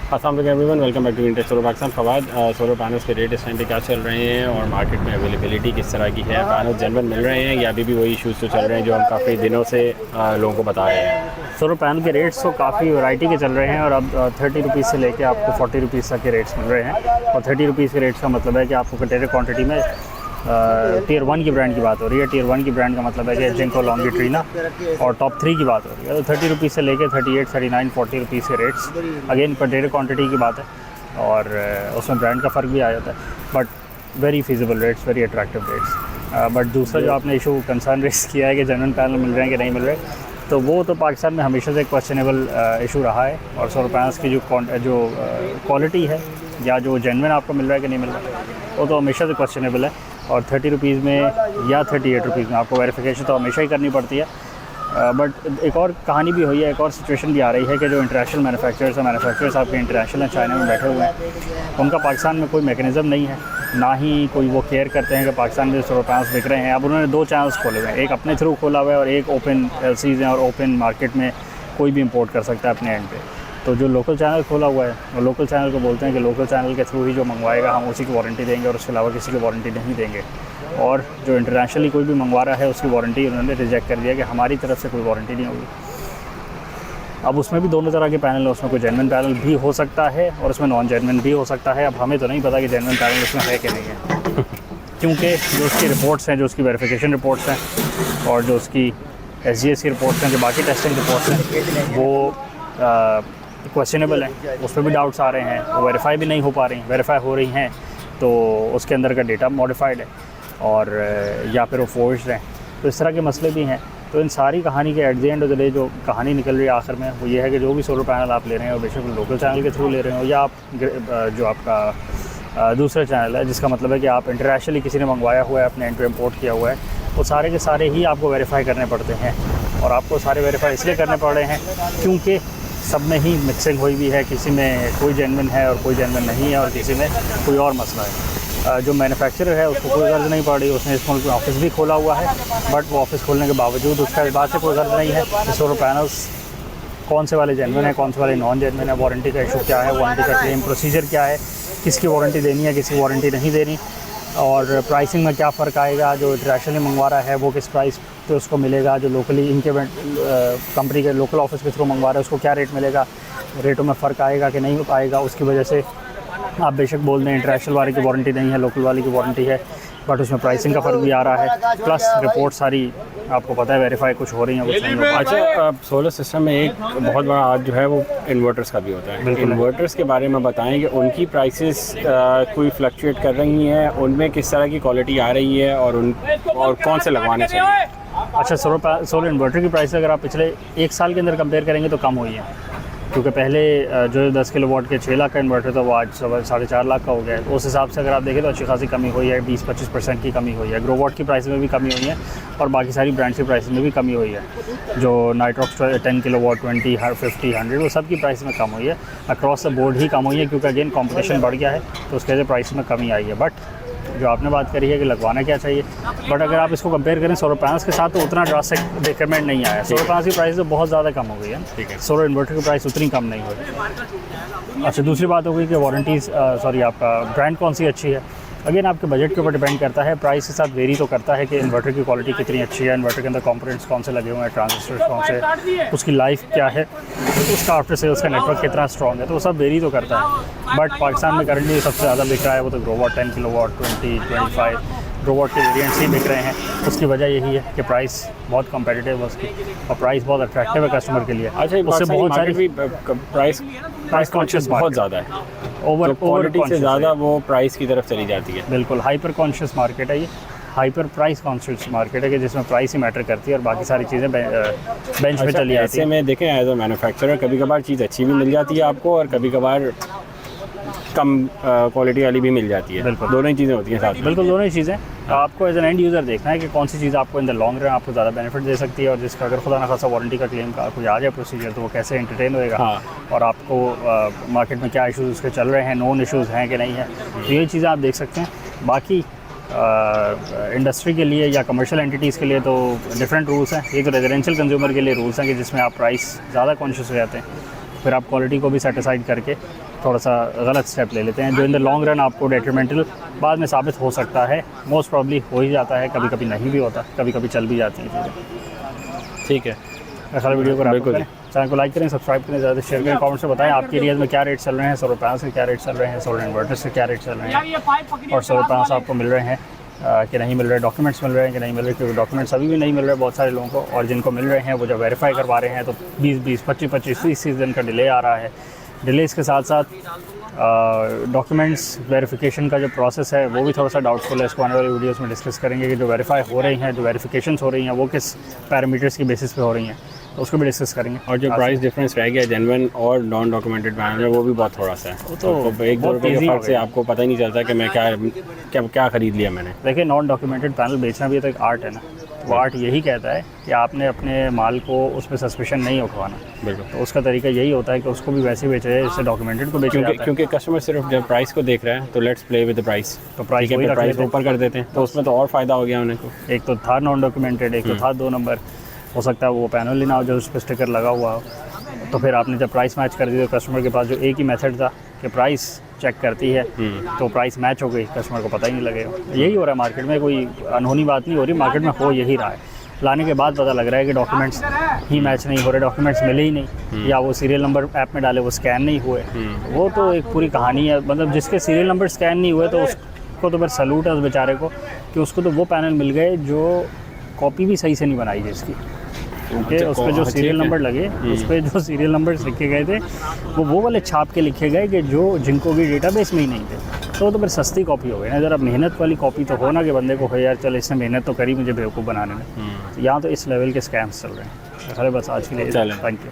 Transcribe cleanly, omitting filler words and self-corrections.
अस्सलाम वालेकुम everyone, welcome back to interest solar Pakistan. Fawad, solar panels के रेट इस टाइम पे क्या चल रहे हैं और मार्केट में अवेलेबिलिटी किस तरह की है? पैनल जेन्युइन मिल रहे हैं या अभी भी वही इशूज़ तो चल रहे हैं जो हम काफ़ी दिनों से लोगों को बता रहे हैं? सोलर पैनल के रेट्स तो काफ़ी वैरायटी के चल रहे हैं और अब 30 रुपीज़ से लेके आपको 40 रुपीज़ तक के रेट्स मिल रहे हैं। और 30 रुपीज़ के रेट्स का मतलब है कि आपको कंटेनर क्वांटिटी में टियर 1 की ब्रांड की बात हो रही है। टियर 1 की ब्रांड का मतलब है कि जिंको, लॉन्गिट्रीना और टॉप 3 की बात हो रही है। तो 30 रुपीज़ से लेके 38, 39, 40 रुपीज़ के रेट्स, अगेन कंटेनर क्वांटिटी की बात है और उसमें ब्रांड का फ़र्क भी आ जाता है, but very feasible rates, very attractive rates. But दूसरा जो आपने इशू कंसर्न रेस किया है कि जेन्युइन पैनल मिल रहे हैं कि नहीं मिल रहे, तो वो तो पाकिस्तान में हमेशा से एक क्वेश्चनेबल इशू रहा है। और सोलर पैनल्स की जो क्वालिटी है या जो जेन्युइन आपको मिल रहा है कि नहीं मिल रहा है, वो तो हमेशा से क्वेश्चनेबल है। और 30 रुपीज़ में या 38 रुपीज़ में आपको वेरिफिकेशन तो हमेशा ही करनी पड़ती है। बट एक और कहानी भी हुई है, एक और सिचुएशन भी आ रही है कि जो इंटरनेशनल मैन्युफैक्चरर्स आपके इंटरनेशनल हैं, चाइना में बैठे हुए हैं, उनका पाकिस्तान में कोई मैकेनिज़्म नहीं है, ना ही कोई वो केयर करते हैं कि पाकिस्तान में सोलर पैनल्स बिक रहे हैं। अब उन्होंने 2 चैनल्स खोले हुए हैं, एक अपने थ्रू खोला हुआ है और एक ओपन एलसीज़ हैं और ओपन मार्केट में कोई भी इंपोर्ट कर सकता है अपने एंड पे। तो जो लोकल चैनल खोला हुआ है, और लोकल चैनल को बोलते हैं कि लोकल चैनल के थ्रू ही जो मंगवाएगा हम उसी की वारंटी देंगे और उसके अलावा किसी की वारंटी नहीं देंगे। और जो इंटरनेशनली कोई भी मंगवा रहा है उसकी वारंटी उन्होंने रिजेक्ट कर दिया कि हमारी तरफ से कोई वारंटी नहीं होगी। अब उसमें भी दोनों तरह के पैनल है, उसमें कोई जेन्युइन पैनल भी हो सकता है और उसमें नॉन जेन्युइन भी हो सकता है। अब हमें तो नहीं पता कि जेन्युइन पैनल उसमें है कि नहीं है, क्योंकि जो उसकी रिपोर्ट्स हैं, जो उसकी वेरिफिकेशन रिपोर्ट्स हैं और जो उसकी SGS की रिपोर्ट्स हैं, जो बाकी टेस्टिंग रिपोर्ट्स हैं, वो क्वेश्चनेबल हैं, उस पर भी डाउट्स आ रहे हैं, वो वेरीफाई भी नहीं हो पा रही, वेरीफाई हो रही हैं तो उसके अंदर का डेटा मॉडिफाइड है और या फिर वो फोर्ज्ड हैं। तो इस तरह के मसले भी हैं। तो इन सारी कहानी के at the end of the day जो कहानी निकल रही है आखिर में, वो ये है कि जो भी सोलर पैनल आप ले रहे हैं और बेशक लोकल चैनल के थ्रू ले रहे हो या आप जो आपका दूसरा चैनल है, जिसका मतलब है कि आप इंटरनेशनली किसी ने मंगवाया हुआ है, अपने एंड टू इम्पोर्ट किया हुआ है, वो सारे के सारे ही आपको वेरीफाई करने पड़ते हैं। और आपको सारे वेरीफाई इसलिए करने पड़ रहे हैं क्योंकि सब में ही मिक्सिंग हुई भी है, किसी में कोई जेन्युइन है और कोई जेन्युइन नहीं है और किसी में कोई और मसला है। जो मैन्युफैक्चरर है उसको कोई गर्ज नहीं पड़ रही, उसने इस मुल्क में ऑफिस भी खोला हुआ है, बट वो ऑफिस खोलने के बावजूद उसका इस बात से कोई गर्ज नहीं है कि सोलर पैनल्स कौन से वाले जेन्युइन है, कौन से वाले नॉन जेन्युइन है, वारंटी का इशू क्या है, वारंटी का क्लेम प्रोसीजर क्या है, किसकी वारंटी देनी है, किसकी वारंटी नहीं देनी, और प्राइसिंग में क्या फ़र्क आएगा। जो इंटरनेशनली मंगवा रहा है वो किस प्राइस पे उसको मिलेगा, जो लोकली इनके कंपनी के लोकल ऑफिस के थ्रू मंगवा रहा है उसको क्या रेट मिलेगा, रेटों में फ़र्क आएगा कि नहीं आएगा। उसकी वजह से आप बेशक बोल दें इंटरनेशनल वाले की वारंटी नहीं है, लोकल वाले की वारंटी है, बट उसमें प्राइसिंग का फ़र्क भी आ रहा है, प्लस रिपोर्ट सारी आपको पता है वेरीफाई कुछ हो रही है, कुछ नहीं हो रही। अच्छा, सोलर सिस्टम में एक बहुत बड़ा हाथ जो है वो इन्वर्टर्स का भी होता है। इन्वर्टर्स के बारे में बताएं कि उनकी प्राइसेस कोई फ्लक्चुएट कर रही हैं, उनमें किस तरह की क्वालिटी आ रही है और कौन से लगवाने चाहिए? अच्छा, सोलर इन्वर्टर की प्राइस अगर आप पिछले 1 साल के अंदर कंपेयर करेंगे तो कम हुई है, क्योंकि पहले जो 10 किलोवाट के 6 लाख का इन्वर्टर था वो आज 4.5 लाख का हो गया है। उस हिसाब से अगर आप देखें तो अच्छी खासी कमी हुई है, 20-25% की कमी हुई है। ग्रोवॉट की प्राइस में भी कमी हुई है और बाकी सारी ब्रांड्स की प्राइस में भी कमी हुई है। जो नाइट्रॉक्स 10 किलोवाट, 20, 50, 100 वो सब की प्राइस में कम हुई है, अक्रॉस द बोर्ड ही कम हुई है, क्योंकि अगेन कॉम्पिटिशन बढ़ गया है तो उसके वजह से प्राइस में कमी आई है। बट जो आपने बात करी है कि लगवाना क्या चाहिए, बट अगर आप इसको कंपेयर करें सोलर पैनल्स के साथ तो उतना ड्रास्टिक डिक्रीमेंट नहीं आया। सोलर पैनल्स की प्राइस तो बहुत ज़्यादा कम हो गई है, ठीक है, सोलर इन्वर्टर की प्राइस उतनी कम नहीं हुई। अच्छा, दूसरी बात हो गई कि वारंटीज़ आपका ब्रांड कौन सी अच्छी है। अगेन आपके बजट के ऊपर डिपेंड करता है, प्राइस के साथ वेरी तो करता है कि इन्वर्टर की क्वालिटी कितनी अच्छी है, इन्वर्टर के अंदर कंपोनेंट्स कौन से लगे हुए हैं, ट्रांजिस्टर्स कौन से, उसकी लाइफ क्या है, उसका आफ्टर सेल्स का नेटवर्क कितना स्ट्रॉन्ग है, तो वो सब वेरी तो करता है। बट पाकिस्तान में करंटली सबसे ज़्यादा बिक रहा है वो तो ग्रोवॉट 10 किलोवाट, 20, 25 ग्रोवॉट के वेरिएंट्स ही बिक रहे हैं। उसकी वजह यही है कि प्राइस बहुत कम्पेटिटिव है उसकी और प्राइस बहुत अट्रैक्टिव है कस्टमर के लिए। अच्छा, उससे बहुत सारी प्राइस कॉन्शियस बहुत ज़्यादा है, ओवर क्वालिटी से ज़्यादा वो प्राइस की तरफ चली जाती है। बिल्कुल हाइपर कॉन्शियस मार्केट है ये, हाइपर प्राइस कॉन्शियस मार्केट है कि जिसमें प्राइस ही मैटर करती है और बाकी सारी चीज़ें बेंच पे चली जाती है। ऐसे में देखें एज अ मैन्युफैक्चरर कभी कभार चीज़ अच्छी भी मिल जाती है आपको और कभी कभार कम क्वालिटी वाली भी मिल जाती है। बिल्कुल, दोनों ही चीज़ें होती हैं साथ में। बिल्कुल, दोनों ही चीज़ें। आपको एज एन एंड यूज़र देखना है कि कौन सी चीज़ आपको इन द लॉन्ग रन आपको ज़्यादा बेनिफिट दे सकती है और जिसका अगर खुदा ना खासा वारंटी का क्लेम का कोई आ जाए प्रोसीजर तो वो कैसे एंटरटेन होएगा। हाँ। और आपको मार्केट में क्या इशूज़ उसके चल रहे हैं, नोन इशूज़ हैं कि नहीं है, तो ये चीज़ें आप देख सकते हैं। बाकी इंडस्ट्री के लिए या कमर्शियल एंटिटीज़ के लिए तो डिफरेंट रूल्स हैं। ये तो रेजिडेंशियल कंज्यूमर के लिए रूल्स हैं कि जिसमें आप प्राइस ज़्यादा कॉन्शियस हो जाते हैं, फिर आप क्वालिटी को भी सेटिसाइड करके थोड़ा सा गलत स्टेप ले लेते हैं, जो इन द लॉन्ग रन आपको डेट्रीमेंटल बाद में साबित हो सकता है। मोस्ट प्रॉब्ली हो ही जाता है, कभी कभी नहीं भी होता, कभी कभी चल भी जाती है चीज़ें। ठीक है, असल वीडियो को रैप बिल्कुल। करें, चैनल को लाइक करें, सब्सक्राइब करें, ज़्यादा शेयर करें, कमेंट से बताएं आपके एरिया में क्या रेट चल रहे हैं, सोलर पैनल से क्या रेट चल रहे हैं, सोलर इन्वर्टर्स से क्या रेट चल रहे हैं, और सोलर पैनल्स आपको मिल रहे हैं कि नहीं मिल रहे, डॉक्यूमेंट्स मिल रहे हैं कि नहीं मिल रहे, क्योंकि डॉक्यूमेंट्स अभी भी नहीं मिल रहे बहुत सारे लोगों को, और जिनको मिल रहे हैं वो जब वेरीफाई करवा रहे हैं तो 20-20, 25-25, 30 दिन का डिले आ रहा है। डिलेस के साथ साथ डॉक्यूमेंट्स वेरिफिकेशन का जो प्रोसेस है वो भी थोड़ा सा डाउटफुल है। इसको आने वाली वीडियोस में डिस्कस करेंगे कि जो वेरीफाई हो रही हैं, जो वेरिफिकेशंस हो रही हैं वो किस पैरामीटर्स की बेसिस पे हो रही हैं, तो उसको भी डिस्कस करेंगे। और जो प्राइस डिफरेंस रह गया जेन्युइन और नॉन डॉक्यूमेंटेड पैनल में, वो भी बहुत थोड़ा सा है। वो तो एक दो बहुत रुपये के easy फर्क हो से गया। आपको पता ही नहीं चलता कि मैं क्या खरीद लिया मैंने। देखिए, नॉन डॉक्यूमेंटेड पैनल बेचना भी तो एक आर्ट है ना। वो आर्ट यही कहता है कि आपने अपने माल को उस पर सस्पेशन नहीं उठवाना। बिल्कुल। तो उसका तरीका यही होता है कि उसको भी वैसे बेचा जाए जैसे डॉक्यूमेंटेड को बेचा जाता है। क्योंकि कस्टमर सिर्फ जब प्राइस को देख रहा है तो let's play with the price, तो प्राइस ठीक है, वही रख प्राइस लेते हैं। ऊपर कर देते हैं, तो उसमें तो और फ़ायदा हो गया उन्हें को। एक तो था नॉन डॉक्यूमेंटेड, एक तो था 2 नंबर। हो सकता है वो पैनल ही ना हो जो उस पर स्टिकर लगा हुआ हो, तो फिर आपने जब प्राइस मैच कर दी तो कस्टमर के पास जो एक ही मेथड था कि प्राइस चेक करती है, तो प्राइस मैच हो गई, कस्टमर को पता ही नहीं लगेगा। यही हो रहा है मार्केट में, कोई अनहोनी बात नहीं हो रही, मार्केट में हो यही रहा है। लाने के बाद पता लग रहा है कि डॉक्यूमेंट्स ही मैच नहीं हो रहे, डॉक्यूमेंट्स मिले ही नहीं, या वो सीरियल नंबर ऐप में डाले वो स्कैन नहीं हुए। वो तो एक पूरी कहानी है। मतलब जिसके सीरियल नंबर स्कैन नहीं हुए तो उसको तो फिर सैल्यूट है उस बेचारे को कि उसको तो वो पैनल मिल गए जो कॉपी भी सही से नहीं बनाई जिसकी, क्योंकि उस पर जो सीरियल नंबर लगे, उस पर जो सीरियल नंबर लिखे गए थे वो वाले छाप के लिखे गए कि जो जिनको भी डेटाबेस में ही नहीं थे। तो फिर सस्ती कॉपी हो गई ना। ज़रा मेहनत वाली कॉपी तो हो ना कि बंदे को हो यार चल इसने मेहनत तो करी मुझे बेवकूफ़ बनाने में। तो यहाँ तो इस लेवल के स्कैम्स चल रहे हैं। अरे बस आज के लिए थैंक यू।